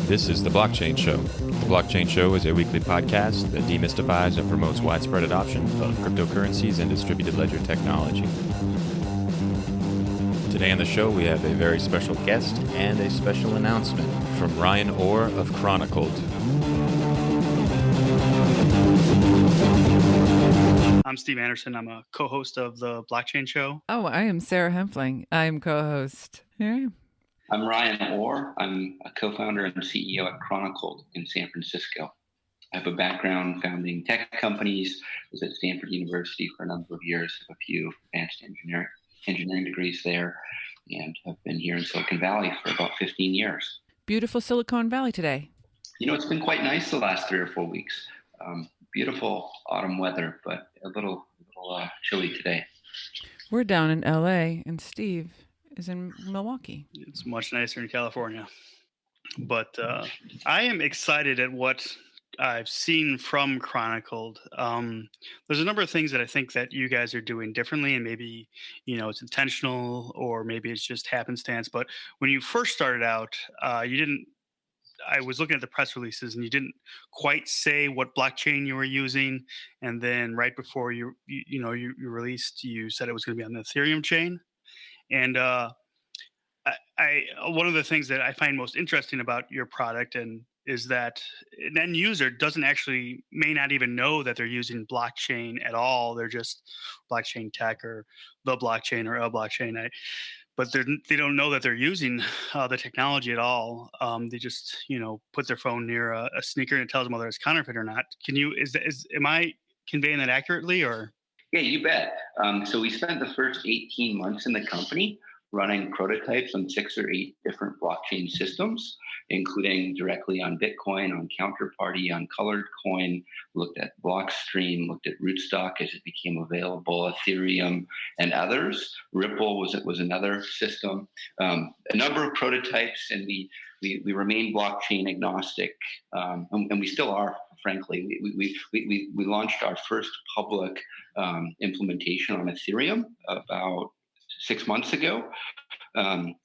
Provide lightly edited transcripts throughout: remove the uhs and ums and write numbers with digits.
This is The Blockchain Show. The Blockchain Show is a weekly podcast that demystifies and promotes widespread adoption of cryptocurrencies and distributed ledger technology. Today on the show, we have a very special guest and a special announcement from Ryan Orr of Chronicled. I'm Steve Anderson. I'm a co-host of The Blockchain Show. Oh, I am Sarah Hempfling. I'm co-host. Here. I'm Ryan Orr. I'm a co-founder and CEO at Chronicled in San Francisco. I have a background founding tech companies. I was at Stanford University for a number of years, have a few advanced engineering degrees there, and have been here in Silicon Valley for about 15 years. Beautiful Silicon Valley today. You know, it's been quite nice the last 3 or 4 weeks. Beautiful autumn weather, but a little chilly today. We're down in LA, and Steve is in Milwaukee. It's much nicer in California. But I am excited at what I've seen from Chronicled. There's a number of things that I think that you guys are doing differently, and maybe, you know, it's intentional or maybe it's just happenstance. But when you first started out, I was looking at the press releases and you didn't quite say what blockchain you were using. And then right before you released, you said it was going to be on the Ethereum chain. And one of the things that I find most interesting about your product is that an end user may not even know that they're using blockchain at all. They're just blockchain tech or the blockchain or a blockchain. But they don't know that they're using the technology at all. They just, put their phone near a sneaker and it tells them whether it's counterfeit or not. Am I conveying that accurately or? Yeah, you bet. So we spent the first 18 months in the company running prototypes on 6 or 8 different blockchain systems, including directly on Bitcoin, on Counterparty, on Colored Coin, looked at Blockstream, looked at Rootstock as it became available, Ethereum, and others. Ripple was another system. A number of prototypes, and we remain blockchain agnostic, and we still are, frankly. We launched our first public implementation on Ethereum about 6 months ago.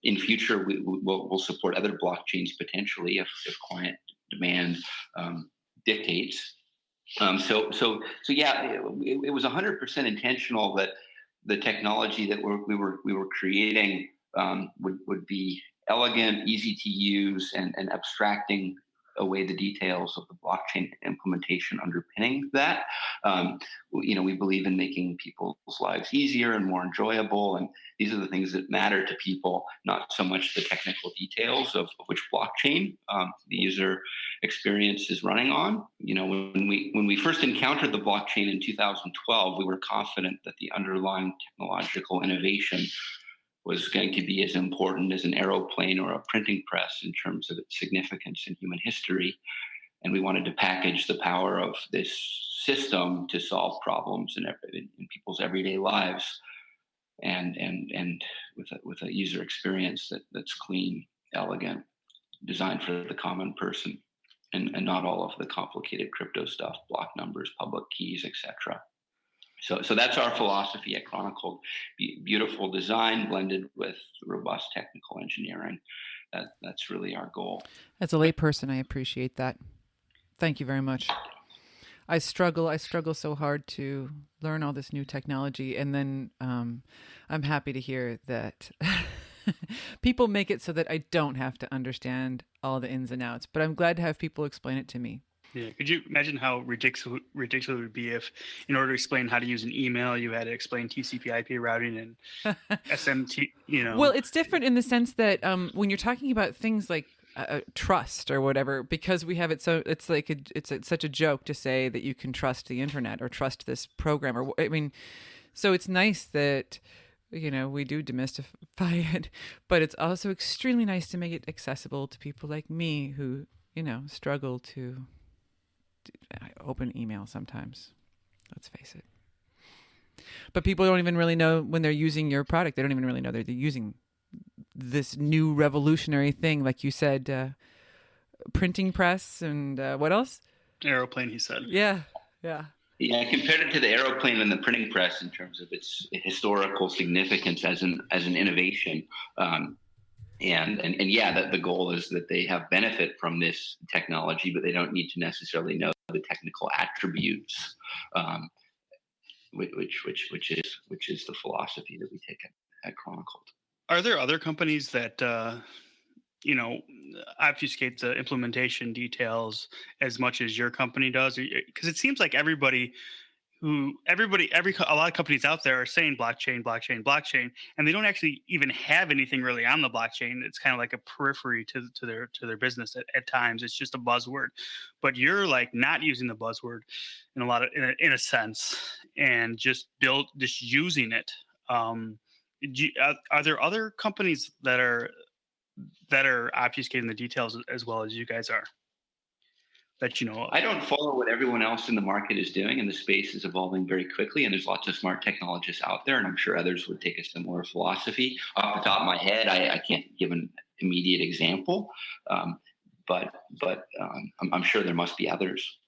In future, we'll support other blockchains potentially if client demand dictates. So yeah, it was 100% intentional that the technology that we were creating would be elegant, easy to use, and abstracting away the details of the blockchain implementation underpinning that. We believe in making people's lives easier and more enjoyable, and these are the things that matter to people, not so much the technical details of which blockchain the user experience is running on. When we first encountered the blockchain in 2012, we were confident that the underlying technological innovation was going to be as important as an aeroplane or a printing press in terms of its significance in human history. And we wanted to package the power of this system to solve problems in people's everyday lives, and with a user experience that's clean, elegant, designed for the common person, and not all of the complicated crypto stuff, block numbers, public keys, etc. So that's our philosophy at Chronicled. Beautiful design blended with robust technical engineering. That's really our goal. As a layperson, I appreciate that. Thank you very much. I struggle so hard to learn all this new technology, and then I'm happy to hear that people make it so that I don't have to understand all the ins and outs. But I'm glad to have people explain it to me. Yeah. Could you imagine how ridiculous it would be if, in order to explain how to use an email, you had to explain TCP/IP routing and SMT? Well, it's different in the sense that when you're talking about things like trust or whatever, because we have it, so it's like it's such a joke to say that you can trust the internet or trust this program, or so it's nice that we do demystify it, but it's also extremely nice to make it accessible to people like me who struggle to open email sometimes. Let's face it. But people don't even really know when they're using your product. They don't even really know they're using this new revolutionary thing, like you said, printing press and what else? Aeroplane, he said. Yeah. Yeah, I compared it to the aeroplane and the printing press in terms of its historical significance as an innovation. And yeah, that the goal is that they have benefit from this technology, but they don't need to necessarily know the technical attributes, which is the philosophy that we take at Chronicled. Are there other companies that obfuscate the implementation details as much as your company does? Because it seems like a lot of companies out there are saying blockchain, blockchain, blockchain, and they don't actually even have anything really on the blockchain. It's kind of like a periphery to their business at times. It's just a buzzword, but you're like not using the buzzword in a sense, and just using it. Are there other companies that are obfuscating the details as well as you guys are? That you know of? I don't follow what everyone else in the market is doing, and the space is evolving very quickly, and there's lots of smart technologists out there, and I'm sure others would take a similar philosophy. Off the top of my head, I can't give an immediate example, but I'm sure there must be others.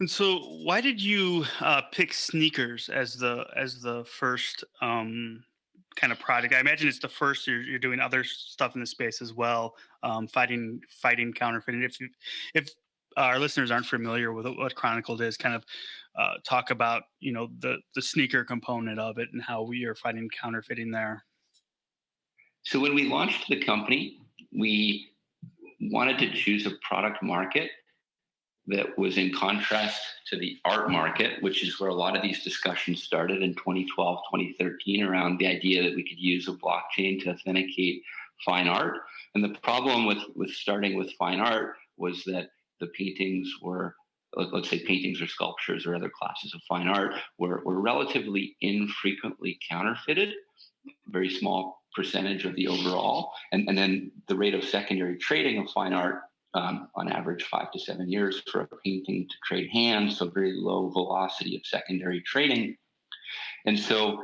And so, why did you pick sneakers as the first kind of product? I imagine it's the first. You're doing other stuff in the space as well, fighting counterfeiting. If our listeners aren't familiar with what Chronicled is, kind of talk about the sneaker component of it and how we are fighting counterfeiting there. So when we launched the company, we wanted to choose a product market that was in contrast to the art market, which is where a lot of these discussions started in 2012, 2013, around the idea that we could use a blockchain to authenticate fine art. And the problem with starting with fine art was that the paintings were, let's say paintings or sculptures or other classes of fine art, were relatively infrequently counterfeited, very small percentage of the overall. And then the rate of secondary trading of fine art, on average 5 to 7 years for a painting to trade hands, so very low velocity of secondary trading. And so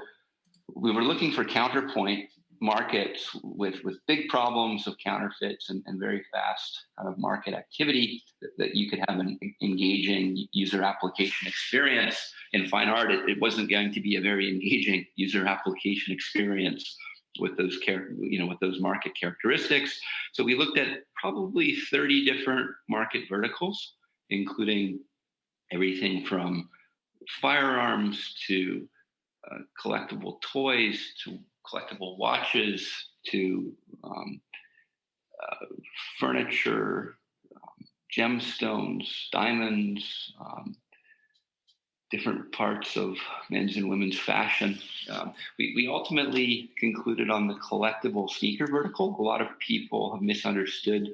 we were looking for counterpoint markets with big problems of counterfeits and very fast kind of market activity that you could have an engaging user application experience. In fine art, it wasn't going to be a very engaging user application experience with those with those market characteristics. So we looked at probably 30 different market verticals, including everything from firearms to collectible toys to collectible watches to furniture, gemstones, diamonds, different parts of men's and women's fashion. We ultimately concluded on the collectible sneaker vertical. A lot of people have misunderstood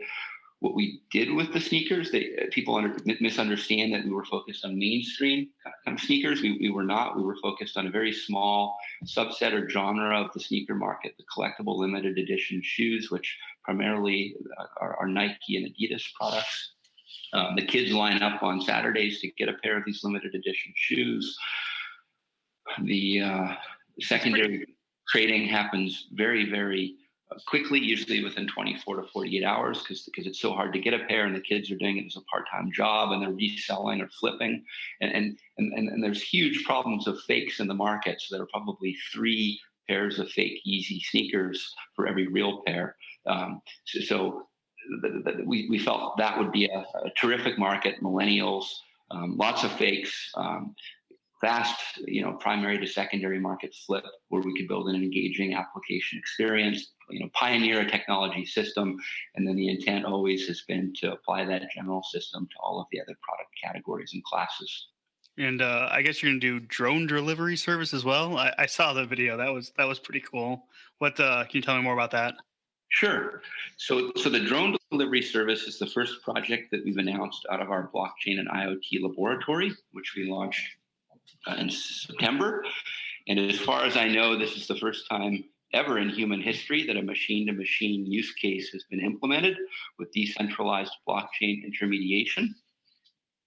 what we did with the sneakers. People misunderstand that we were focused on mainstream kind of sneakers. We were not. We were focused on a very small subset or genre of the sneaker market, the collectible limited edition shoes, which primarily are Nike and Adidas products. The kids line up on Saturdays to get a pair of these limited edition shoes. The secondary trading happens very, very quickly, usually within 24 to 48 hours, because it's so hard to get a pair, and the kids are doing it as a part-time job, and they're reselling or flipping, and there's huge problems of fakes in the market. So there are probably 3 pairs of fake Yeezy sneakers for every real pair. We felt that would be a terrific market. Millennials, lots of fakes, fast, primary to secondary market flip, where we could build an engaging application experience, pioneer a technology system, and then the intent always has been to apply that general system to all of the other product categories and classes. And I guess you're gonna do drone delivery service as well. I saw the video. That was pretty cool. What can you tell me more about that? Sure. So the drone delivery service is the first project that we've announced out of our blockchain and IoT laboratory, which we launched in September. And as far as I know, this is the first time ever in human history that a machine-to-machine use case has been implemented with decentralized blockchain intermediation.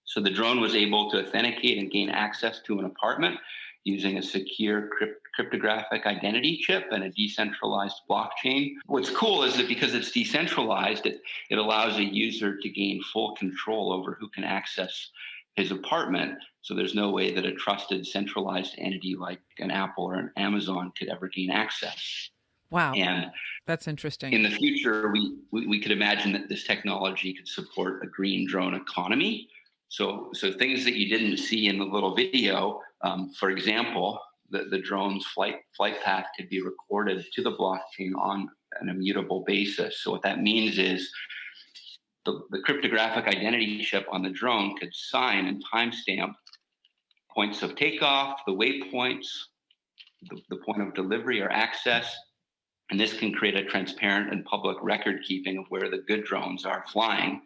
So the drone was able to authenticate and gain access to an apartment using a secure cryptographic identity chip and a decentralized blockchain. What's cool is that because it's decentralized, it allows a user to gain full control over who can access his apartment. So there's no way that a trusted centralized entity like an Apple or an Amazon could ever gain access. Wow. And That's interesting. in the future, we could imagine that this technology could support a green drone economy. So things that you didn't see in the little video, for example, the drone's flight path could be recorded to the blockchain on an immutable basis. So what that means is the cryptographic identity chip on the drone could sign and timestamp points of takeoff, the waypoints, the point of delivery or access. And this can create a transparent and public record keeping of where the good drones are flying.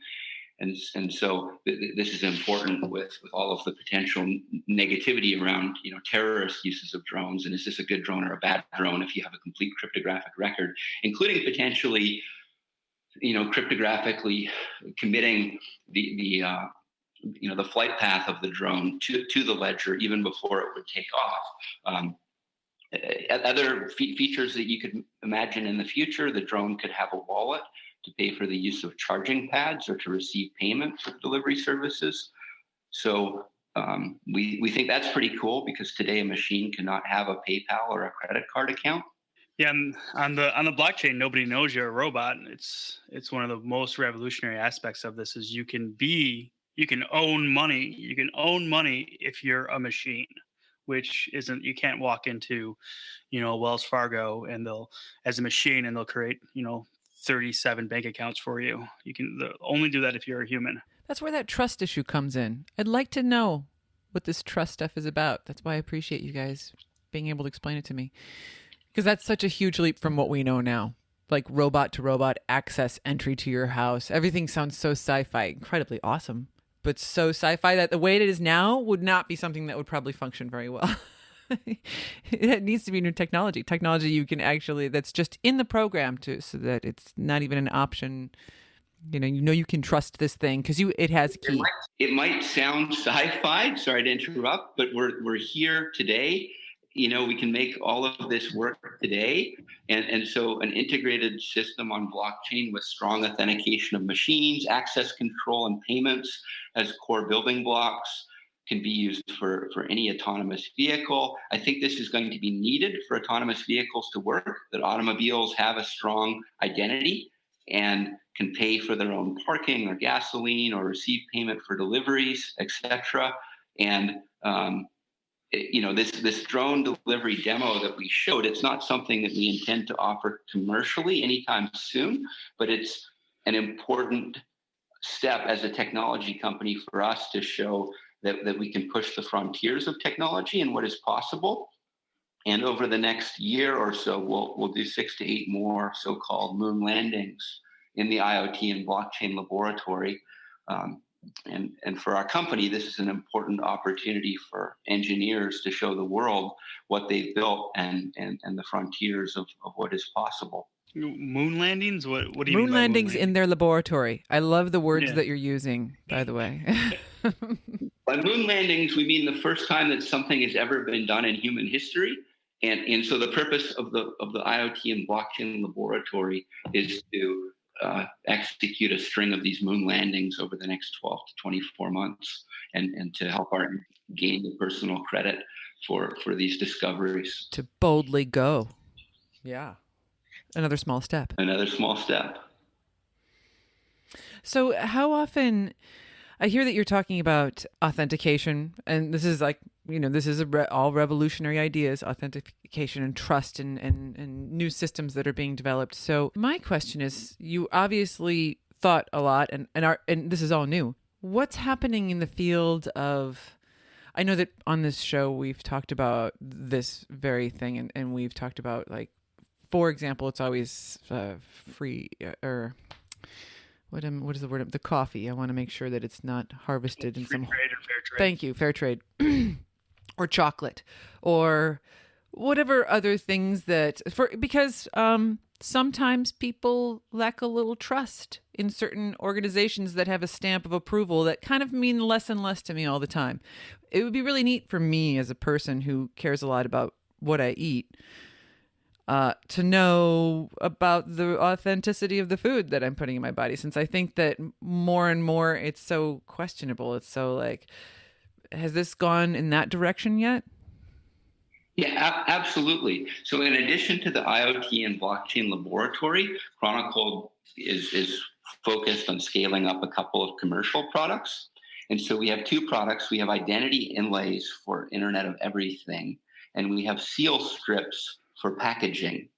And so this is important with all of the potential negativity around, terrorist uses of drones. And is this a good drone or a bad drone if you have a complete cryptographic record, including potentially, cryptographically committing the flight path of the drone to the ledger even before it would take off. Other features that you could imagine in the future, the drone could have a wallet to pay for the use of charging pads or to receive payment for delivery services. So we think that's pretty cool because today a machine cannot have a PayPal or a credit card account. Yeah, and on the blockchain, nobody knows you're a robot. It's one of the most revolutionary aspects of this is you can own money. You can own money if you're a machine, which isn't, you can't walk into, Wells Fargo and they'll create, 37 bank accounts for you. You can only do that if you're a human. That's where that trust issue comes in. I'd like to know what this trust stuff is about. That's why I appreciate you guys being able to explain it to me. Because that's such a huge leap from what we know now. Like robot to robot access, entry to your house. Everything sounds so sci-fi, incredibly awesome, but so sci-fi that the way it is now would not be something that would probably function very well. It needs to be new technology you can actually, that's just in the program so that it's not even an option. You can trust this thing because it has a key. It might sound sci-fi, sorry to interrupt, but we're here today. We can make all of this work today. And so an integrated system on blockchain with strong authentication of machines, access control, and payments as core building blocks can be used for any autonomous vehicle. I think this is going to be needed for autonomous vehicles to work, that automobiles have a strong identity and can pay for their own parking or gasoline or receive payment for deliveries, etc. And this drone delivery demo that we showed, it's not something that we intend to offer commercially anytime soon, but it's an important step as a technology company for us to show that we can push the frontiers of technology and what is possible. And over the next year or so, we'll do 6 to 8 more so-called moon landings in the IoT and blockchain laboratory. And for our company, this is an important opportunity for engineers to show the world what they've built and the frontiers of what is possible. Moon landings? What do you mean moon by landings moon in their laboratory? I love the words that you're using, by the way. By moon landings, we mean the first time that something has ever been done in human history. And so the purpose of the IoT and blockchain laboratory is to execute a string of these moon landings over the next 12 to 24 months and to help our gain the personal credit for these discoveries. To boldly go. Yeah. Another small step. Another small step. So how often, I hear that you're talking about authentication, and this is like, this is all revolutionary ideas, authentication and trust and new systems that are being developed. So my question is, you obviously thought a lot and this is all new. What's happening in the field of, I know that on this show we've talked about this very thing and we've talked about, like, for example, it's always free or what is the word? The coffee. I want to make sure that it's not harvested in some. Free trade or fair trade. Thank you, fair trade, or chocolate, or whatever other things because sometimes people lack a little trust in certain organizations that have a stamp of approval that kind of mean less and less to me all the time. It would be really neat for me as a person who cares a lot about what I eat. To know about the authenticity of the food that I'm putting in my body, since I think that more and more it's so questionable. It's so like, has this gone in that direction yet? Yeah, absolutely. So in addition to the IoT and blockchain laboratory, Chronicled is focused on scaling up a couple of commercial products. And so we have two products. We have identity inlays for Internet of Everything, and we have seal strips for packaging.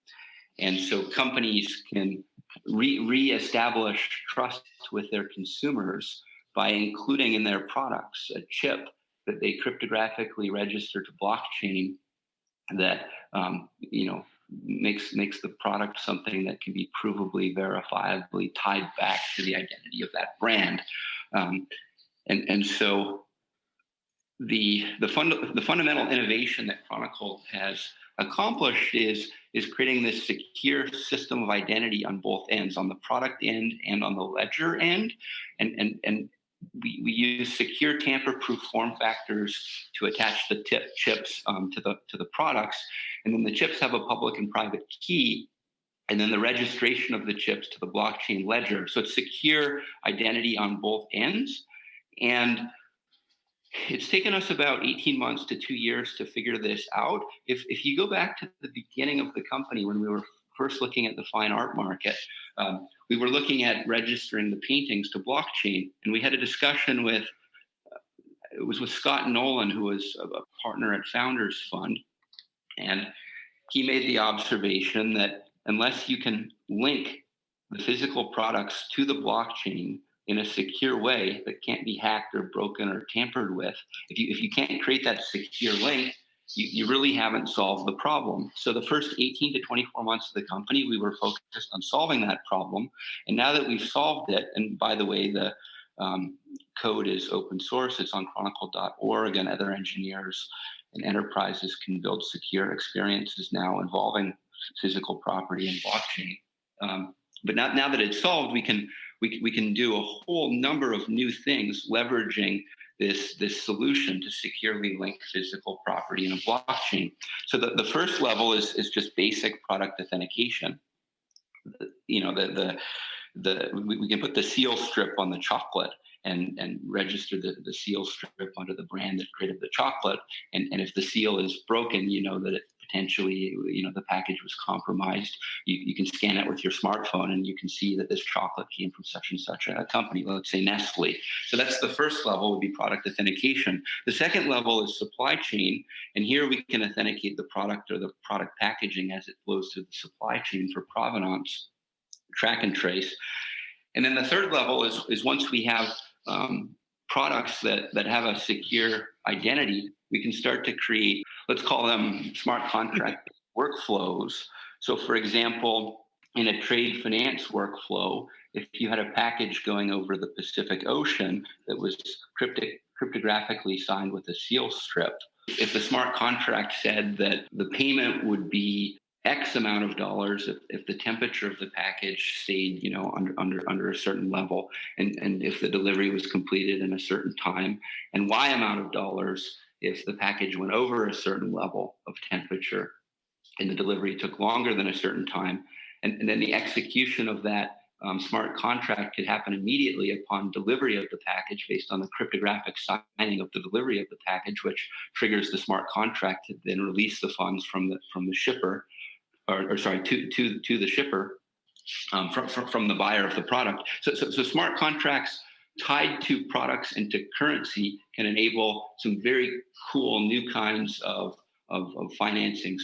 And so companies can reestablish trust with their consumers by including in their products a chip that they cryptographically register to blockchain that makes the product something that can be provably, verifiably tied back to the identity of that brand. And so the fundamental innovation that Chronicle has accomplished is creating this secure system of identity on both ends, on the product end and on the ledger end, and we use secure tamper-proof form factors to attach the chips to the products, and then the chips have a public and private key, and then the registration of the chips to the blockchain ledger. So it's secure identity on both ends, and it's taken us about 18 months to 2 years to figure this out. If you go back to the beginning of the company when we were first looking at the fine art market, we were looking at registering the paintings to blockchain, and we had a discussion with Scott Nolan, who was a partner at Founders Fund, and he made the observation that unless you can link the physical products to the blockchain in a secure way that can't be hacked or broken or tampered with, if you can't create that secure link, you really haven't solved the problem. So the first 18 to 24 months of the company, we were focused on solving that problem. And now that we've solved it, and by the way, the code is open source, it's on chronicle.org, and other engineers and enterprises can build secure experiences now involving physical property and blockchain. But now that it's solved, we can do a whole number of new things leveraging this solution to securely link physical property in a blockchain. So the first level is just basic product authentication. We can put the seal strip on the chocolate and register the seal strip under the brand that created the chocolate. And if the seal is broken, you know that it potentially, the package was compromised. You can scan it with your smartphone and you can see that this chocolate came from such and such a company, let's say Nestle. So that's the first level, would be product authentication. The second level is supply chain. And here we can authenticate the product or the product packaging as it flows through the supply chain for provenance, track and trace. And then the third level is once we have products that have a secure identity, we can start to create, let's call them smart contract workflows. So for example, in a trade finance workflow, if you had a package going over the Pacific Ocean that was cryptographically signed with a seal strip, if the smart contract said that the payment would be X amount of dollars if the temperature of the package stayed, under a certain level, and if the delivery was completed in a certain time, and Y amount of dollars if the package went over a certain level of temperature and the delivery took longer than a certain time, and then the execution of that smart contract could happen immediately upon delivery of the package based on the cryptographic signing of the delivery of the package, which triggers the smart contract to then release the funds from the shipper. To the shipper from the buyer of the product. So smart contracts tied to products and to currency can enable some very cool new kinds of financing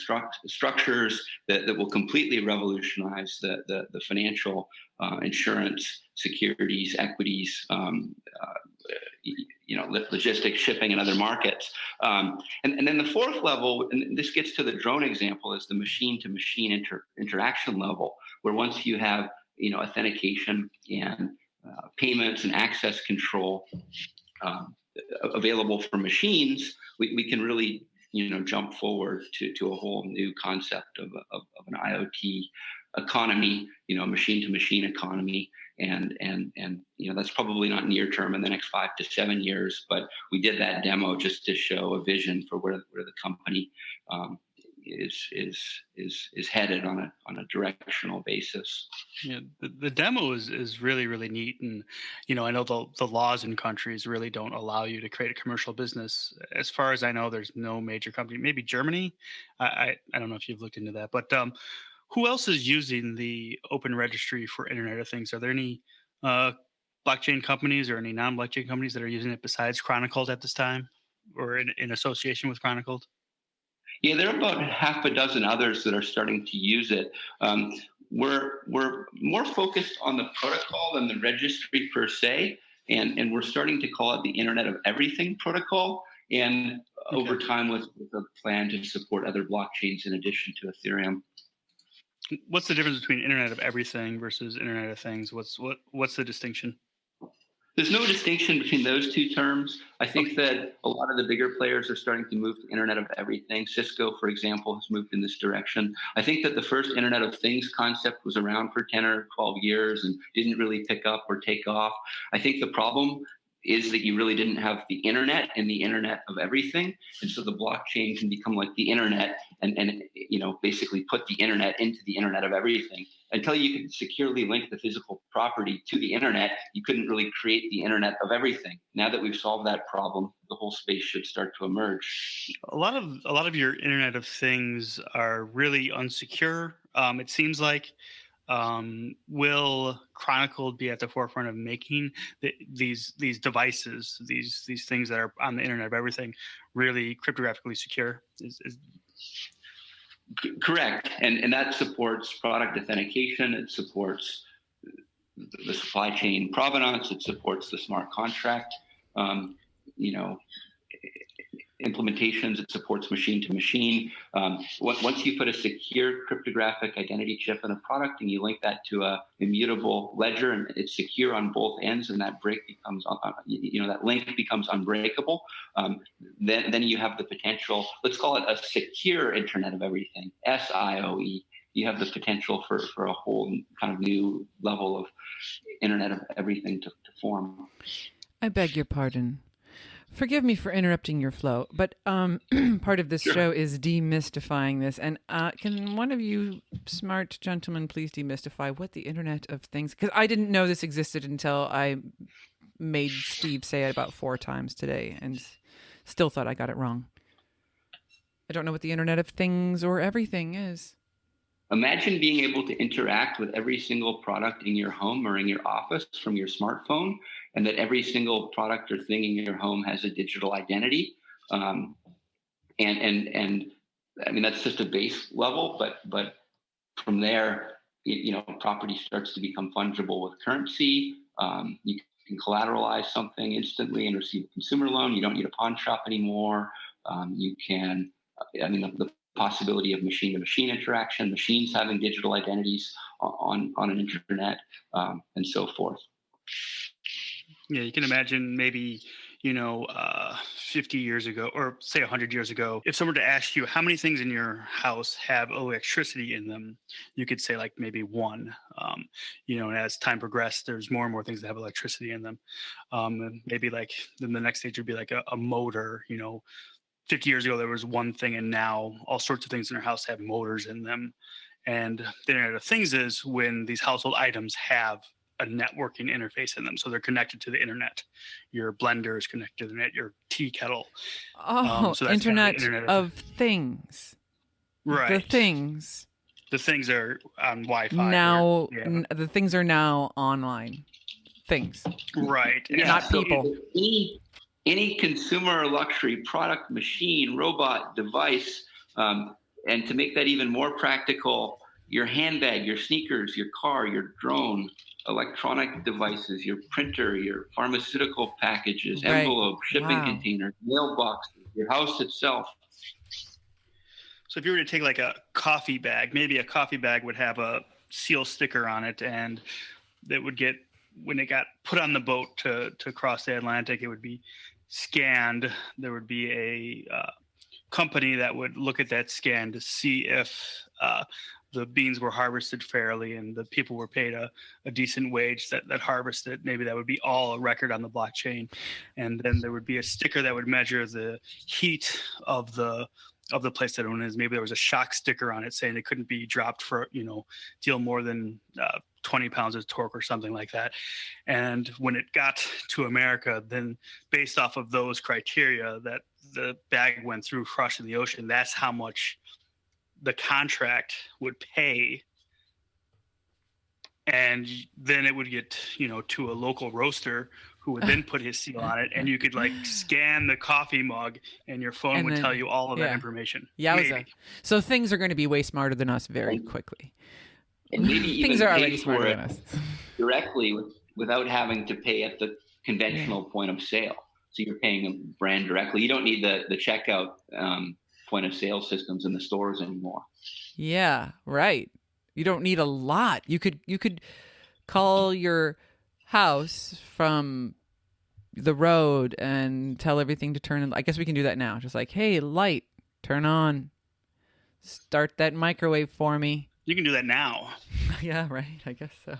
structures that will completely revolutionize the financial insurance, securities, equities, logistics, shipping, and other markets. And then the fourth level, and this gets to the drone example, is the machine-to-machine interaction level, where once you have authentication and payments and access control available for machines, we can really jump forward to a whole new concept of an IoT economy, machine-to-machine economy. And that's probably not near term in the next 5 to 7 years, but we did that demo just to show a vision for where the company is headed on a directional basis. Yeah, the demo is really, really neat. And, I know the laws in countries really don't allow you to create a commercial business. As far as I know, there's no major company, maybe Germany. I don't know if you've looked into that, but who else is using the open registry for Internet of Things? Are there any blockchain companies or any non-blockchain companies that are using it besides Chronicled at this time, or in association with Chronicled? Yeah, there are about half a dozen others that are starting to use it. We're more focused on the protocol than the registry per se, and we're starting to call it the Internet of Everything protocol. And over time, with a plan to support other blockchains in addition to Ethereum. What's the difference between Internet of Everything versus Internet of Things? What's the distinction? There's no distinction between those two terms. I think that a lot of the bigger players are starting to move to Internet of Everything. Cisco, for example, has moved in this direction. I think that the first Internet of Things concept was around for 10 or 12 years and didn't really pick up or take off. I think the problem is that you really didn't have the internet and the Internet of Everything. And so the blockchain can become like the internet and basically put the internet into the Internet of Everything. Until you could securely link the physical property to the internet, you couldn't really create the Internet of Everything. Now that we've solved that problem, the whole space should start to emerge. A lot of your Internet of Things are really unsecure. It seems like. Will Chronicled be at the forefront of making these devices, these things that are on the Internet of Everything, really cryptographically secure? Correct, and that supports product authentication. It supports the supply chain provenance. It supports the smart contract. Implementations. It supports machine to machine. Once you put a secure cryptographic identity chip in a product and you link that to a immutable ledger and it's secure on both ends, and that break becomes, that link becomes unbreakable, then you have the potential. Let's call it a secure Internet of Everything, SIOE. You have the potential for a whole kind of new level of Internet of Everything to form. I beg your pardon. Forgive me for interrupting your flow, but part of this show is demystifying this. And can one of you smart gentlemen please demystify what the Internet of Things? Because I didn't know this existed until I made Steve say it about 4 times today, and still thought I got it wrong. I don't know what the Internet of Things or everything is. Imagine being able to interact with every single product in your home or in your office from your smartphone, and that every single product or thing in your home has a digital identity. And I mean, that's just a base level, but from there, property starts to become fungible with currency. You can collateralize something instantly and receive a consumer loan. You don't need a pawn shop anymore. You can, the possibility of machine-to-machine interaction, machines having digital identities on an internet, and so forth. Yeah, you can imagine maybe, 50 years ago, or say 100 years ago, if someone were to ask you how many things in your house have electricity in them, you could say like maybe 1. And as time progressed, there's more and more things that have electricity in them. And maybe like then the next stage would be like a motor. 50 years ago, there was one thing, and now all sorts of things in our house have motors in them. And the Internet of Things is when these household items have a networking interface in them. So they're connected to the internet. Your blender is connected to the internet, your tea kettle. So that's Internet of Things. Right. The things. The things are on Wi-Fi. Now, the things are now online. Things. Right. Yeah. Not people. Any consumer luxury product, machine, robot, device, and to make that even more practical, your handbag, your sneakers, your car, your drone, electronic devices, your printer, your pharmaceutical packages, envelopes, shipping containers, mailboxes, your house itself. So if you were to take like a coffee bag, maybe a coffee bag would have a seal sticker on it, and that would get, when it got put on the boat to cross the Atlantic, it would be scanned. There would be a company that would look at that scan to see if the beans were harvested fairly and the people were paid a decent wage that harvested. Maybe that would be all a record on the blockchain. And then there would be a sticker that would measure the heat of the the place that owned it is. Maybe there was a shock sticker on it saying it couldn't be dropped for, deal more than 20 pounds of torque or something like that. And when it got to America, then based off of those criteria that the bag went through, crushed in the ocean, that's how much the contract would pay. And then it would get, to a local roaster who would then put his seal on it, and you could scan the coffee mug and your phone would tell you all of that information. Yowza. Maybe. So things are going to be way smarter than us very quickly. And maybe even things are already pay smarter for than it us. directly without having to pay at the conventional point of sale. So you're paying a brand directly. You don't need the checkout point of sale systems in the stores anymore. Yeah, right. You don't need a lot. You could call your house from the road and tell everything to turn on. I guess we can do that now. Just like, hey, light, turn on. Start that microwave for me. You can do that now. Yeah, right. I guess so.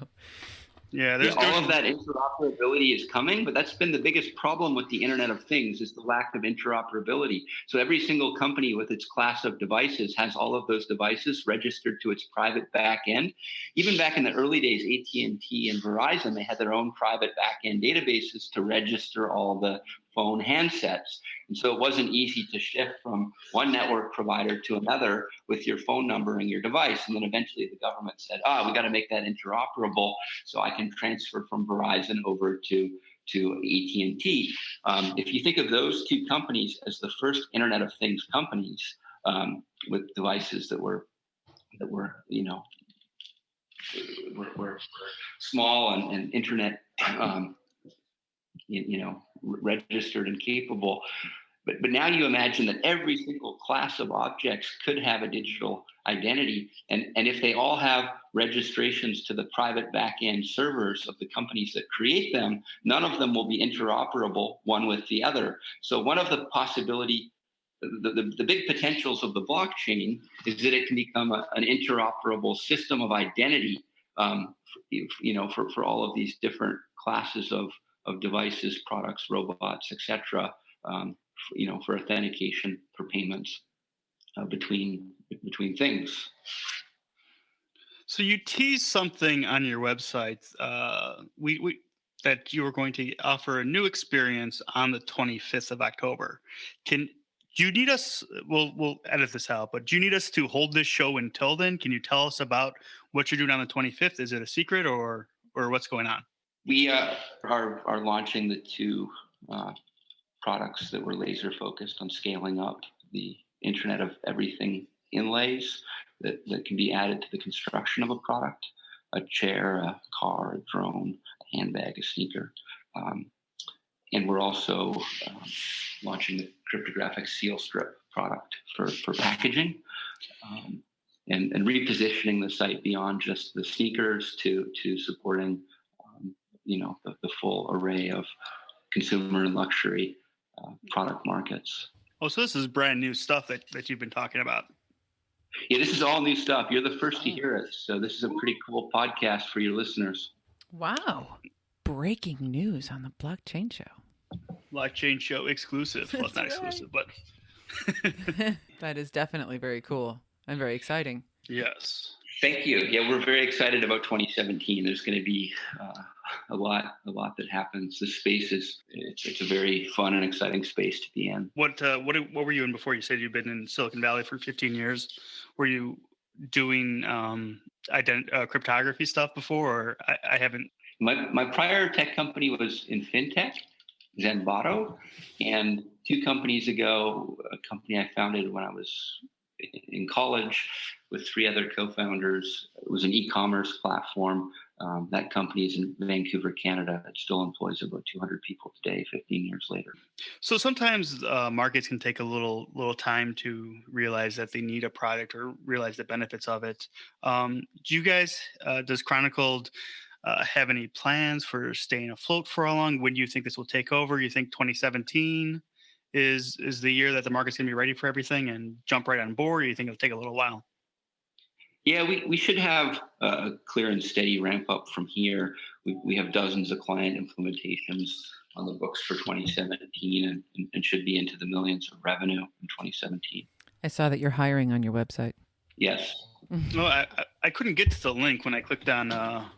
Yeah, there's all of that interoperability is coming, but that's been the biggest problem with the Internet of Things is the lack of interoperability. So every single company with its class of devices has all of those devices registered to its private back end. Even back in the early days, AT&T and Verizon, they had their own private back end databases to register all the phone handsets. And so it wasn't easy to shift from one network provider to another with your phone number and your device. And then eventually the government said, we got to make that interoperable so I can transfer from Verizon over to AT&T. If you think of those two companies as the first Internet of Things companies with devices that were small and internet registered and capable. But now you imagine that every single class of objects could have a digital identity. And if they all have registrations to the private back-end servers of the companies that create them, none of them will be interoperable one with the other. So one of the possibility, the big potentials of the blockchain is that it can become an interoperable system of identity, for all of these different classes of devices, products, robots, etc. For authentication, for payments between things. So you teased something on your website. That you were going to offer a new experience on the 25th of October. Do you need us? We'll edit this out, but do you need us to hold this show until then? Can you tell us about what you're doing on the 25th? Is it a secret or what's going on? We are launching the two products that were laser focused on scaling up the Internet of Everything inlays that can be added to the construction of a product, a chair, a car, a drone, a handbag, a sneaker. And we're also launching the cryptographic seal strip product for packaging and repositioning the site beyond just the sneakers to supporting the full array of consumer and luxury product markets. Oh, so this is brand new stuff that you've been talking about. Yeah, this is all new stuff. You're the first to hear it. So this is a pretty cool podcast for your listeners. Wow. Breaking news on the Blockchain Show. Blockchain Show exclusive. Well, it's not exclusive, but that is definitely very cool and very exciting. Yes. Thank you. Yeah, we're very excited about 2017. There's going to be a lot that happens. This space it's a very fun and exciting space to be in. What were you in before? You said you've been in Silicon Valley for 15 years. Were you doing cryptography stuff before? Or I haven't. My prior tech company was in fintech, Zenbato, and 2 companies ago, a company I founded when I was in college with 3 other co-founders. It was an e-commerce platform. That company is in Vancouver, Canada. It still employs about 200 people today, 15 years later. So sometimes markets can take a little time to realize that they need a product or realize the benefits of it. Do you guys, does Chronicled have any plans for staying afloat for how long? When do you think this will take over? You think 2017 is the year that the market's going to be ready for everything and jump right on board? Or you think it'll take a little while? Yeah, we should have a clear and steady ramp up from here. We have dozens of client implementations on the books for 2017 and should be into the millions of revenue in 2017. I saw that you're hiring on your website. Yes. No, I couldn't get to the link when I clicked on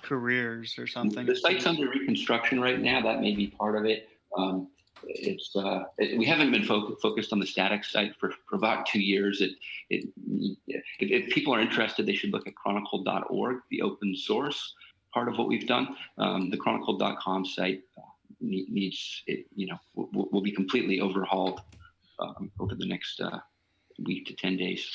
careers or something. The site's under reconstruction right now. That may be part of it. We haven't been focused on the static site for about 2 years. If people are interested, they should look at Chronicled.org, the open source part of what we've done. The Chronicled.com site will be completely overhauled over the next week to 10 days.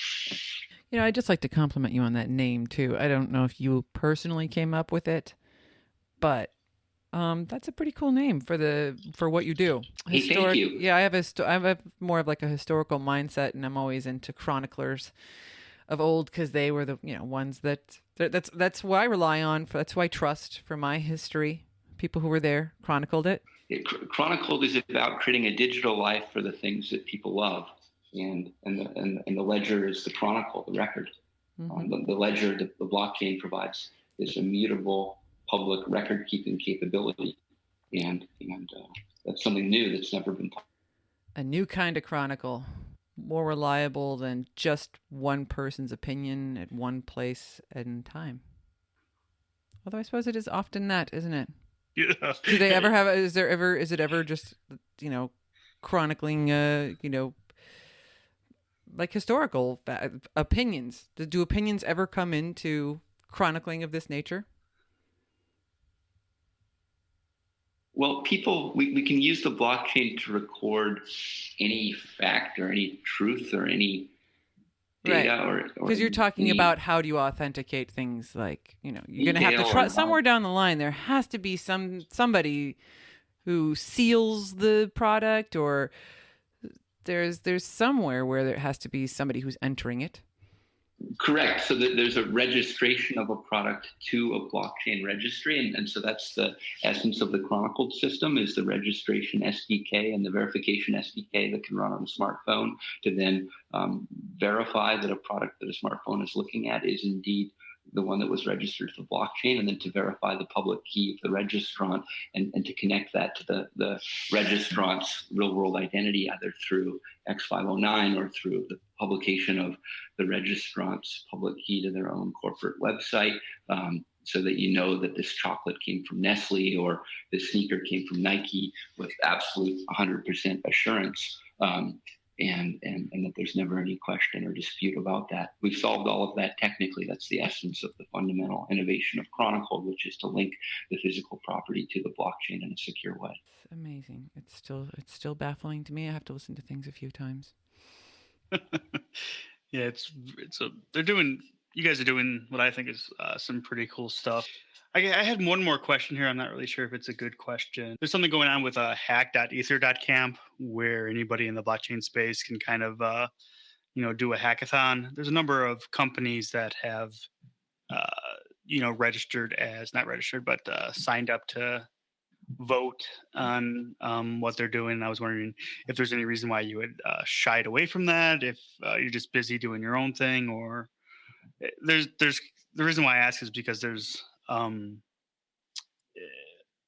I'd just like to compliment you on that name too. I don't know if you personally came up with it, but that's a pretty cool name for what you do. Hey, thank you. Yeah, I have more of like a historical mindset, and I'm always into chroniclers of old because they were the ones that's what I rely on. That's who I trust for my history. People who were there chronicled it. Chronicled is about creating a digital life for the things that people love. And the ledger is the chronicle, the record. Mm-hmm. The ledger, the blockchain provides this immutable public record-keeping capability, and that's something new that's never been possible. A new kind of chronicle, more reliable than just one person's opinion at one place and time. Although I suppose it is often that, isn't it? Yeah. Do they ever have? Is it ever just chronicling? Like historical opinions. Do opinions ever come into chronicling of this nature? Well, we can use the blockchain to record any fact or any truth or any data, right. Because you're talking about how do you authenticate things, like you're going to have to trust somewhere down the line. There has to be somebody who seals the product, or there's somewhere where there has to be somebody who's entering it. Correct. So there's a registration of a product to a blockchain registry. And so that's the essence of the Chronicled system, is the registration SDK and the verification SDK that can run on a smartphone to then verify that a product that a smartphone is looking at is indeed the one that was registered to the blockchain, and then to verify the public key of the registrant and to connect that to the registrant's real world identity, either through X509 or through the publication of the registrant's public key to their own corporate website, so that that this chocolate came from Nestle or this sneaker came from Nike with absolute 100% assurance. And that there's never any question or dispute about that. We've solved all of that technically. That's the essence of the fundamental innovation of Chronicled, which is to link the physical property to the blockchain in a secure way. It's amazing. It's still baffling to me. I have to listen to things a few times. Yeah, you guys are doing what I think is some pretty cool stuff. I had one more question here. I'm not really sure if it's a good question. There's something going on with hack.ether.camp where anybody in the blockchain space can kind of, do a hackathon. There's a number of companies that have, signed up to vote on what they're doing. And I was wondering if there's any reason why you had shied away from that, if you're just busy doing your own thing, or there's the reason why I ask is because there's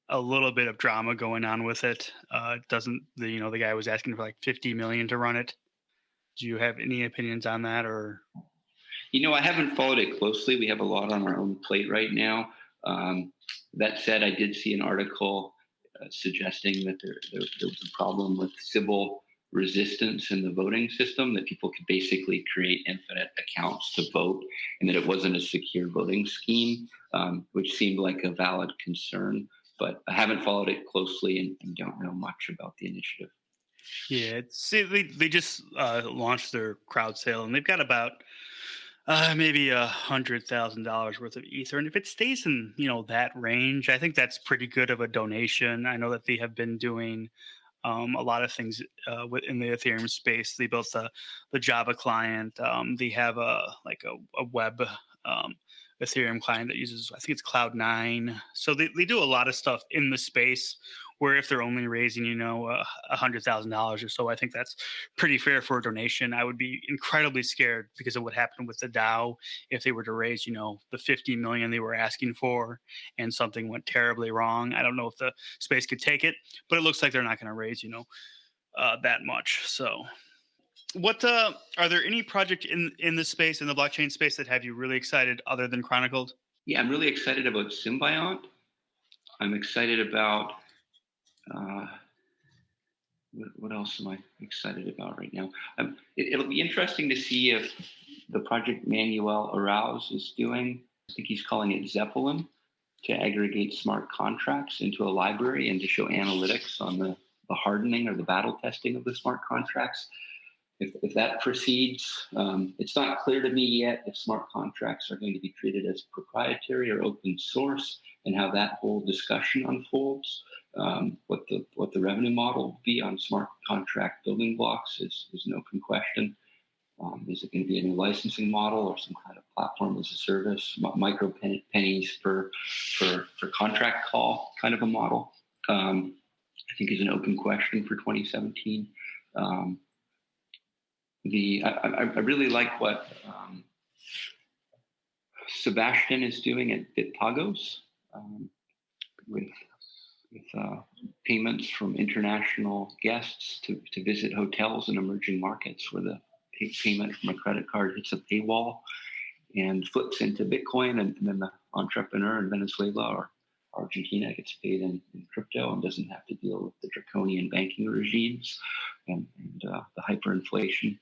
a little bit of drama going on with it. The guy was asking for like 50 million to run it. Do you have any opinions on that, or? I haven't followed it closely. We have a lot on our own plate right now. That said, I did see an article suggesting that there was a problem with Sybil resistance in the voting system, that people could basically create infinite accounts to vote, and that it wasn't a secure voting scheme, which seemed like a valid concern. But I haven't followed it closely and don't know much about the initiative. Yeah, they just launched their crowd sale, and they've got about maybe $100,000 worth of Ether. And if it stays in that range, I think that's pretty good of a donation. I know that they have been doing a lot of things in the Ethereum space. They built the Java client. They have a web Ethereum client that uses, I think it's Cloud9. So they do a lot of stuff in the space where if they're only raising, $100,000 or so, I think that's pretty fair for a donation. I would be incredibly scared because of what happened with the DAO if they were to raise, the 50 million they were asking for and something went terribly wrong. I don't know if the space could take it, but it looks like they're not going to raise, that much. So What are there any project in this space, in the blockchain space, that have you really excited other than Chronicled? Yeah, I'm really excited about Symbiont. I'm excited about what else am I excited about right now? It'll be interesting to see if the project Manuel Arouse is doing. I think he's calling it Zeppelin, to aggregate smart contracts into a library and to show analytics on the hardening or the battle testing of the smart contracts. If that proceeds, it's not clear to me yet if smart contracts are going to be treated as proprietary or open source, and how that whole discussion unfolds. What the revenue model will be on smart contract building blocks is an open question. Is it going to be a new licensing model or some kind of platform as a service, micro pennies for contract call kind of a model? I think is an open question for 2017. I really like what Sebastian is doing at Bitpagos with payments from international guests to visit hotels in emerging markets, where the payment from a credit card hits a paywall and flips into Bitcoin, and then the entrepreneur in Venezuela or Argentina gets paid in crypto and doesn't have to deal with the draconian banking regimes and the hyperinflation.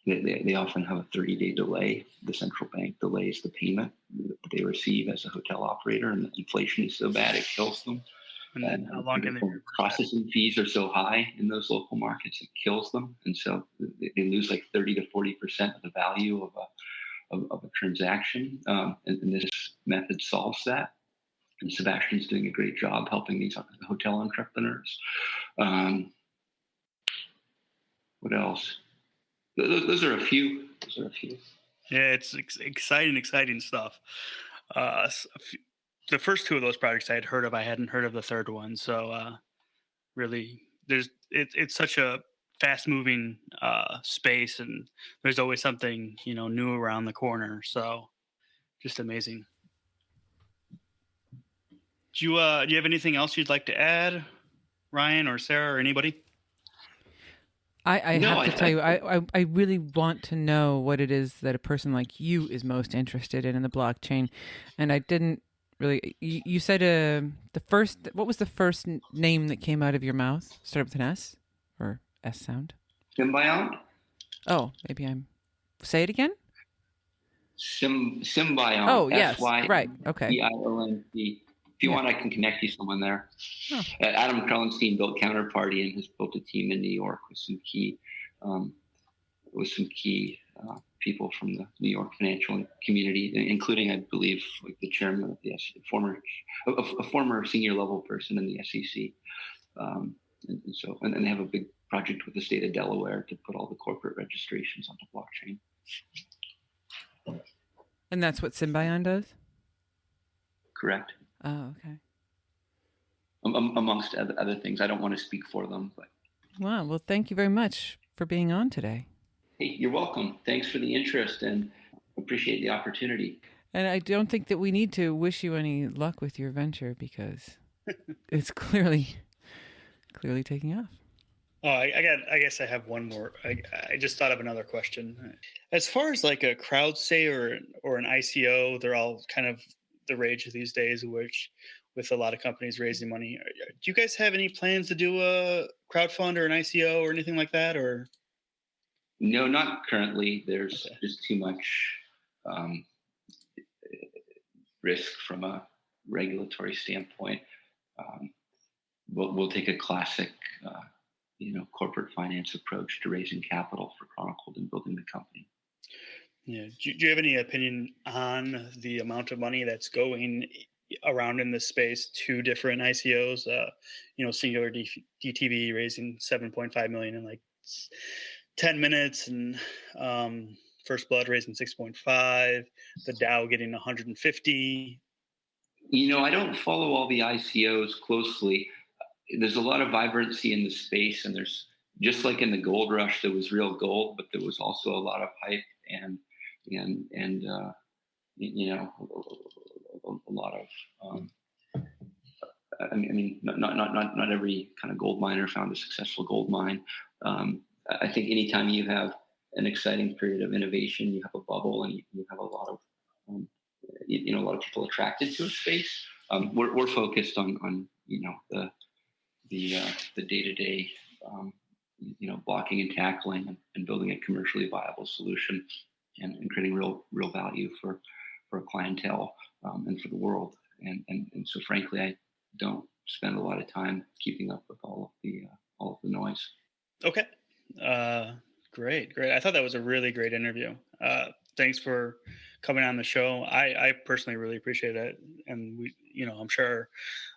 They often have a 30-day delay. The central bank delays the payment that they receive as a hotel operator, and the inflation is so bad it kills them. And how long can they processing fees are so high in those local markets, it kills them, and so they lose like 30 to 40% of the value of a transaction. And this method solves that. And Sebastian's doing a great job helping these hotel entrepreneurs. What else? Those are a few. Yeah, it's exciting stuff. The first two of those projects I had heard of. I hadn't heard of the third one. So really, it's such a fast-moving space, and there's always something new around the corner. So just amazing. Do you have anything else you'd like to add, Ryan or Sarah or anybody? I have to tell you, I really want to know what it is that a person like you is most interested in the blockchain. And I didn't really, you said what was the first name that came out of your mouth? Start with an S or S sound? Symbiont. Oh, maybe say it again? Symbiont. Oh, yes, right, okay. Symbiont. If you want, I can connect you someone there. Oh. Adam Krellenstein built Counterparty and has built a team in New York with some key people from the New York financial community, including, I believe, like the chairman of the SEC, a former senior level person in the SEC. And they have a big project with the state of Delaware to put all the corporate registrations onto blockchain. And that's what Symbiont does? Correct. Oh, okay. Amongst other things. I don't want to speak for them, but. Wow. Well, thank you very much for being on today. Hey, you're welcome. Thanks for the interest and appreciate the opportunity. And I don't think that we need to wish you any luck with your venture, because it's clearly taking off. Oh, I guess I have one more. I just thought of another question. As far as like a crowd sale or an ICO, they're all kind of the rage these days, which with a lot of companies raising money. Do you guys have any plans to do a crowdfund or an ICO or anything like that? Or no, not currently. There's just too much risk from a regulatory standpoint. We'll take a classic, corporate finance approach to raising capital for Chronicled and building the company. Yeah. Do you have any opinion on the amount of money that's going around in this space to different ICOs? Singular DTV raising $7.5 million in like 10 minutes, and First Blood raising 6.5. The DAO getting 150. I don't follow all the ICOs closely. There's a lot of vibrancy in the space, and there's, just like in the gold rush, there was real gold, but there was also a lot of hype and a lot of not every kind of gold miner found a successful gold mine. I think anytime you have an exciting period of innovation, you have a bubble, and you have a lot of a lot of people attracted to a space. We're focused on the day-to-day blocking and tackling and building a commercially viable solution and creating real value for a clientele and for the world. And so frankly, I don't spend a lot of time keeping up with all of the noise. Okay. Great. I thought that was a really great interview. Thanks for coming on the show. I personally really appreciate it. And I'm sure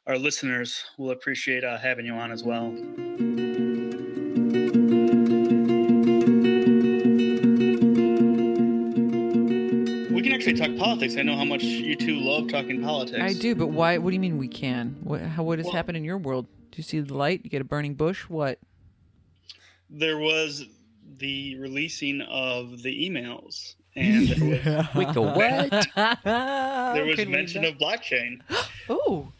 our listeners will appreciate having you on as well. We can actually talk politics. I know how much you two love talking politics. I do, but why? What do you mean we can? What has happened in your world? Do you see the light? You get a burning bush? What? There was the releasing of the emails, and Wait, the what? There was mention of blockchain. Ooh.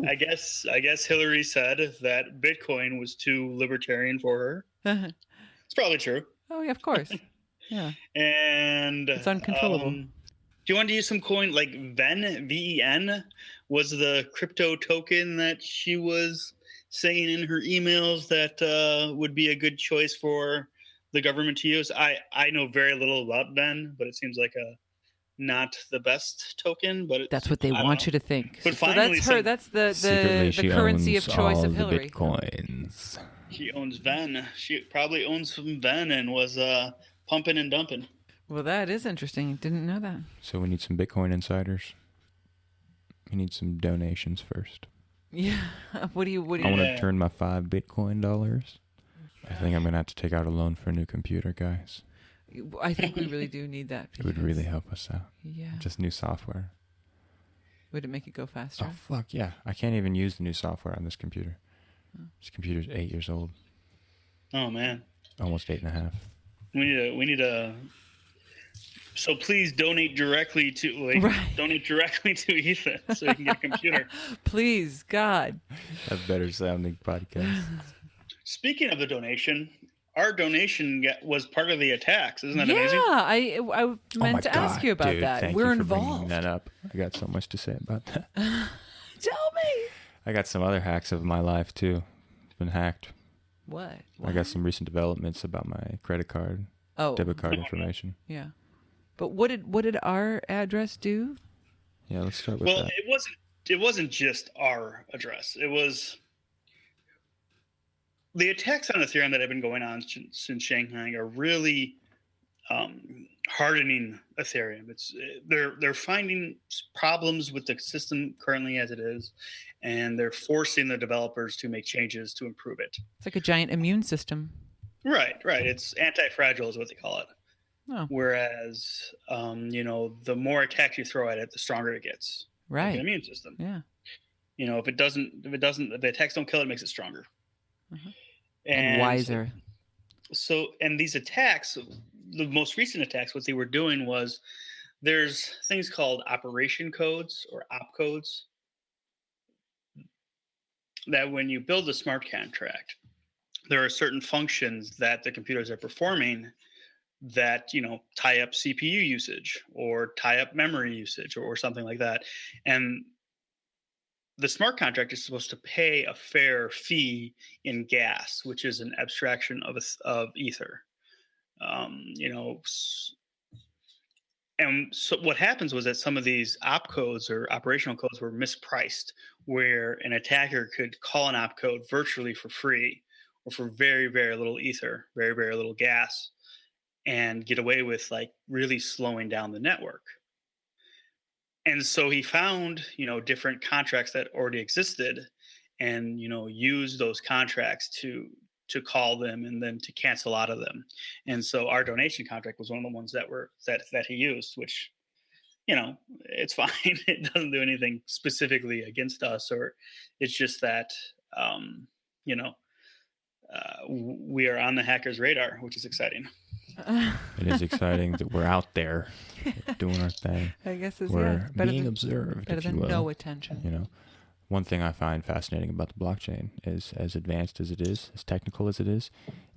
I guess Hillary said that Bitcoin was too libertarian for her. It's probably true. Oh yeah, of course. Yeah. And it's uncontrollable. Do you want to use some coin like VEN? VEN was the crypto token that she was saying in her emails that would be a good choice for the government to use. I know very little about VEN, but it seems like not the best token. But that's what they want you to think. But so finally, that's the currency of choice of Hillary. Bitcoins. She owns VEN. She probably owns some VEN and was pumping and dumping. Well, that is interesting. Didn't know that. So we need some Bitcoin insiders. We need some donations first. Yeah. What do you? I want to turn my $5 Bitcoin. I think I'm going to have to take out a loan for a new computer, guys. I think we really do need that. It would really help us out. Yeah. Just new software. Would it make it go faster? Oh, fuck, yeah. I can't even use the new software on this computer. This computer's 8 years old. Oh, man. Almost 8.5. We need a... So please donate directly to Ethan so he can get a computer. Please, God. A better sounding podcast. Speaking of the donation, our donation was part of the attacks. Isn't that amazing? Yeah, I meant to ask you about that. Thank We're you for involved. bringing that up. I got so much to say about that. Tell me. I got some other hacks of my life too. It's been hacked. What? I got some recent developments about my credit card, debit card information. Yeah. But what did our address do? Yeah, let's start with that. Well, it wasn't just our address. It was the attacks on Ethereum that have been going on since Shanghai are really hardening Ethereum. They're finding problems with the system currently as it is, and they're forcing the developers to make changes to improve it. It's like a giant immune system. Right. It's anti-fragile is what they call it. Oh. Whereas, the more attacks you throw at it, the stronger it gets. Right. Like an immune system. Yeah. If the attacks don't kill it, it makes it stronger. Uh-huh. And wiser. So these attacks, the most recent attacks, what they were doing was there's things called operation codes or opcodes that when you build a smart contract, there are certain functions that the computers are performing that tie up CPU usage or tie up memory usage or something like that, and the smart contract is supposed to pay a fair fee in gas, which is an abstraction of Ether. And so what happens was that some of these opcodes or operational codes were mispriced, where an attacker could call an opcode virtually for free or for very, very little Ether, very, very little gas, and get away with really slowing down the network. And so he found, different contracts that already existed and, used those contracts to call them and then to cancel out of them. And so our donation contract was one of the ones that he used, which, it's fine. It doesn't do anything specifically against us, or it's just that, we are on the hackers' radar, which is exciting. It is exciting that we're out there doing our thing. I guess we're being observed. Better than no attention. One thing I find fascinating about the blockchain is, as advanced as it is, as technical as it is,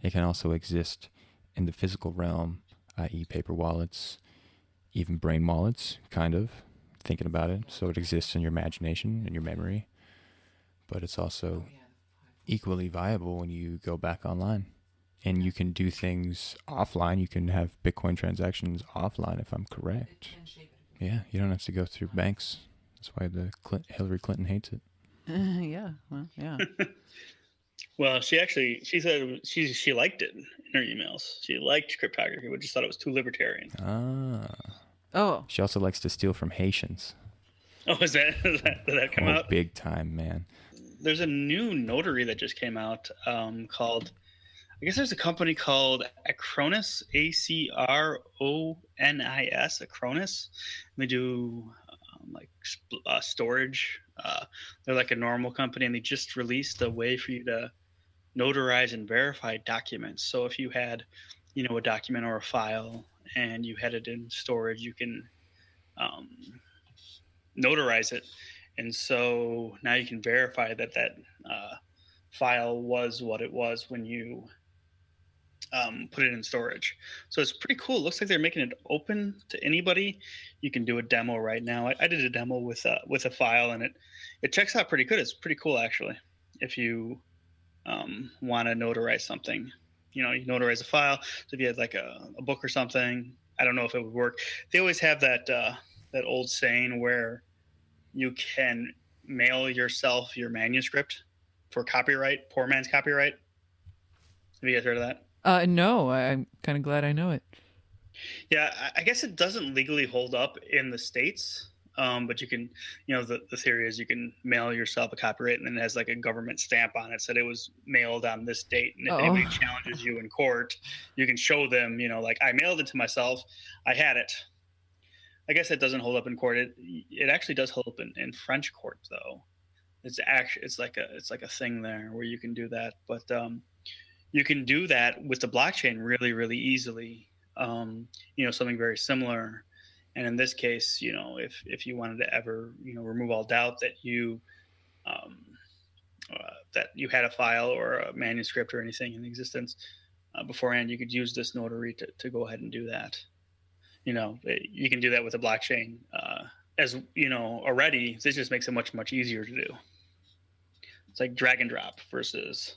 it can also exist in the physical realm, i.e. paper wallets, even brain wallets, kind of, thinking about it. So it exists in your imagination and your memory, but it's also equally viable when you go back online. And you can do things offline. You can have Bitcoin transactions offline, if I'm correct. Yeah, you don't have to go through banks. That's why Hillary Clinton hates it. Yeah, well, yeah. Well, she said she liked it in her emails. She liked cryptography, but just thought it was too libertarian. Oh. She also likes to steal from Haitians. Oh, did that come out? Big time, man. There's a new notary that just came out called, I guess there's a company called Acronis, Acronis, Acronis. They do storage. They're like a normal company, and they just released a way for you to notarize and verify documents. So if you had, a document or a file and you had it in storage, you can notarize it. And so now you can verify that file was what it was when you put it in storage. So it's pretty cool. It looks like they're making it open to anybody. You can do a demo right now. I did a demo with a file, and it checks out pretty good. It's pretty cool, actually. If you want to notarize something, you notarize a file. So if you had like a book or something, I don't know if it would work. They always have that old saying where you can mail yourself your manuscript for copyright, poor man's copyright. Have you guys heard of that? No, I'm kind of glad I know it. Yeah, I guess it doesn't legally hold up in the States, but you can, the theory is you can mail yourself a copyright, and then it has like a government stamp on it, said it was mailed on this date. And if anybody challenges you in court, you can show them, like, I mailed it to myself, I had it. I guess it doesn't hold up in court. It actually does hold up in French court, though. It's like a thing there where you can do that, but you can do that with the blockchain really, really easily. Something very similar. And in this case, if you wanted to ever, remove all doubt that you had a file or a manuscript or anything in existence beforehand, you could use this notary to go ahead and do that. You can do that with a blockchain already. This just makes it much, much easier to do. It's like drag and drop versus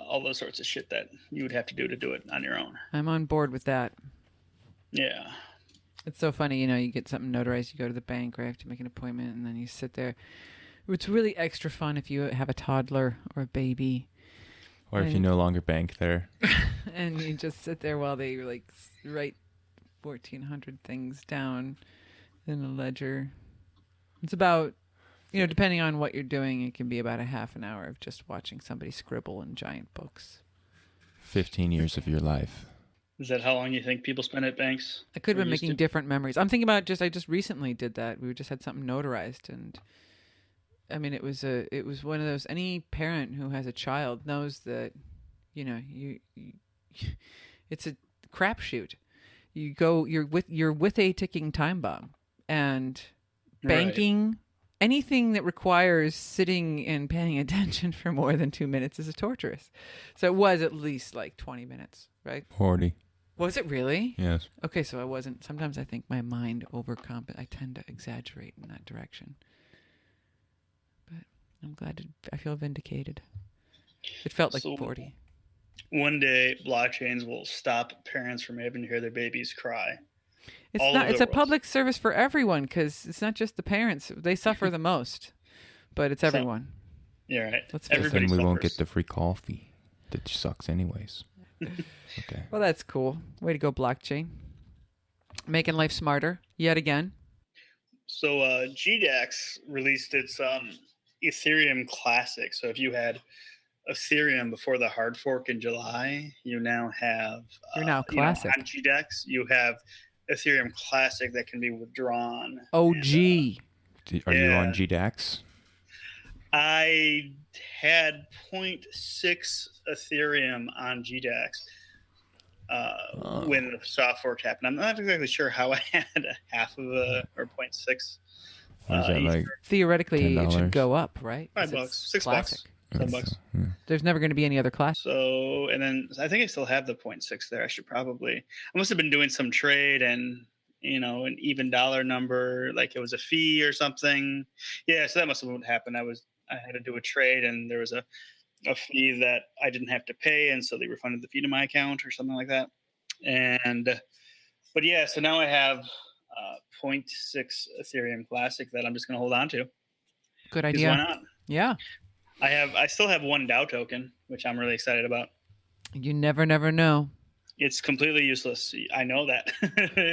all those sorts of shit that you would have to do it on your own. I'm on board with that. Yeah. It's so funny, you get something notarized, you go to the bank or you have to make an appointment, and then you sit there. It's really extra fun if you have a toddler or a baby. Or if you no longer bank there. And you just sit there while they write 1,400 things down in a ledger. It's about, depending on what you're doing, it can be about a half an hour of just watching somebody scribble in giant books. 15 years of your life. Is that how long you think people spend at banks? I could have been making different memories. I'm thinking about I just recently did that. We just had something notarized, and I mean, it was one of those, any parent who has a child knows that, it's a crapshoot. You're with a ticking time bomb, and banking, right. Anything that requires sitting and paying attention for more than 2 minutes is torturous. So it was at least like 20 minutes, right? 40. Was it really? Yes. Okay, so I wasn't. Sometimes I think my mind I tend to exaggerate in that direction. But I'm glad I feel vindicated. It felt like 40. One day, blockchains will stop parents from having to hear their babies cry. It's a public service for everyone, because it's not just the parents. They suffer the most, but it's everyone. Yeah, right. Everybody suffers. We won't get the free coffee. That sucks anyways. Okay. Well, that's cool. Way to go, blockchain. Making life smarter, yet again. So GDAX released its Ethereum Classic. So if you had Ethereum before the hard fork in July, you now have... You're now Classic. On GDAX, you have Ethereum Classic that can be withdrawn. OG. Are you on GDAX? I had 0.6 Ethereum on GDAX when the soft fork happened. I'm not exactly sure how I had a half of or 0.6 What is that, like Theoretically, it should $10? go up, right? $5, $6, $7. Yeah. There's never going to be any other class. So, and then I think I still have the 0.6 there. I must have been doing some trade and, an even dollar number, like it was a fee or something. Yeah, so that must have what happened. I had to do a trade and there was a fee that I didn't have to pay, and so they refunded the fee to my account or something like that. But yeah, so now I have 0.6 Ethereum Classic that I'm just going to hold on to. Good idea. Why not? Yeah. I still have one DAO token, which I'm really excited about. You never know. It's completely useless. I know that.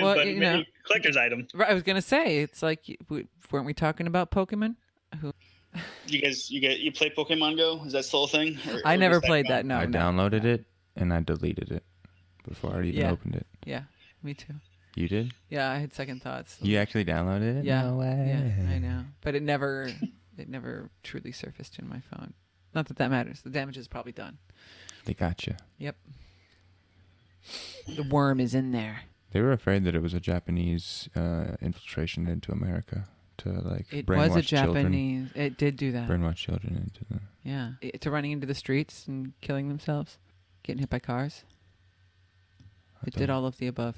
Well, but maybe collector's item. I was going to say, it's like, weren't we talking about Pokemon? You play Pokemon Go? Is that still a thing? I never played that. No, I downloaded it and I deleted it before I even opened it. Yeah, me too. You did? Yeah, I had second thoughts. You actually downloaded it? Yeah. No way. Yeah, I know. But it never truly surfaced in my phone. Not that matters. The damage is probably done. They got you. Yep. The worm is in there. They were afraid that it was a Japanese infiltration into America to It brainwash was a children. Japanese. It did do that. Brainwash children into the. Yeah. To running into the streets and killing themselves, getting hit by cars. It did all of the above.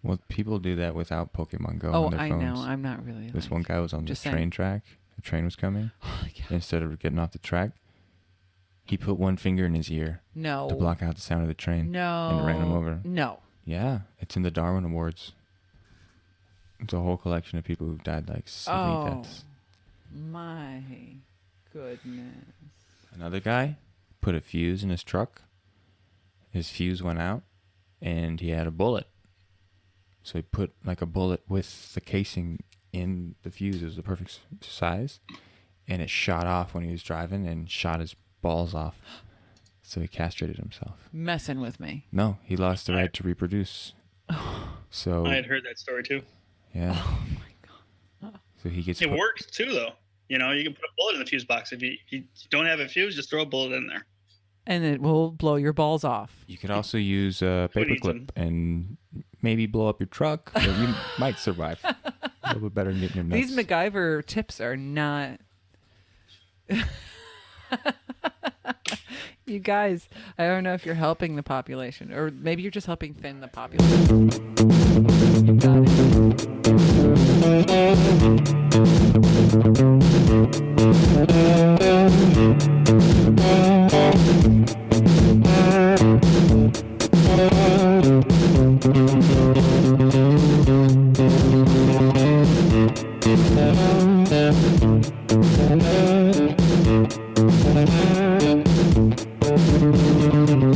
Well, people do that without Pokemon Go Oh, on their I phones. know. I'm not really. This one guy was on the just train saying. track. The train was coming. Oh, yeah. Instead of getting off the track, he put one finger in his ear No. to block out the sound of the train. No. And ran him over. No. Yeah, it's in the Darwin Awards. It's a whole collection of people who died like silly deaths. My goodness. Another guy put a fuse in his truck. His fuse went out, and he had a bullet. So he put like a bullet with the casing in the fuse. It was the perfect size, and it shot off when he was driving and shot his balls off. So he castrated himself. Messing with me. No, he lost the right to reproduce. So I had heard that story too. yeah. Oh my god. So he gets. It works too, though. You can put a bullet in the fuse box. If you don't have a fuse, just throw a bullet in there. And it will blow your balls off. You could also use a paperclip and maybe blow up your truck, or you might survive. A little bit better than getting your nuts. These MacGyver tips are not. You guys, I don't know if you're helping the population, or maybe you're just helping thin the population. You got it.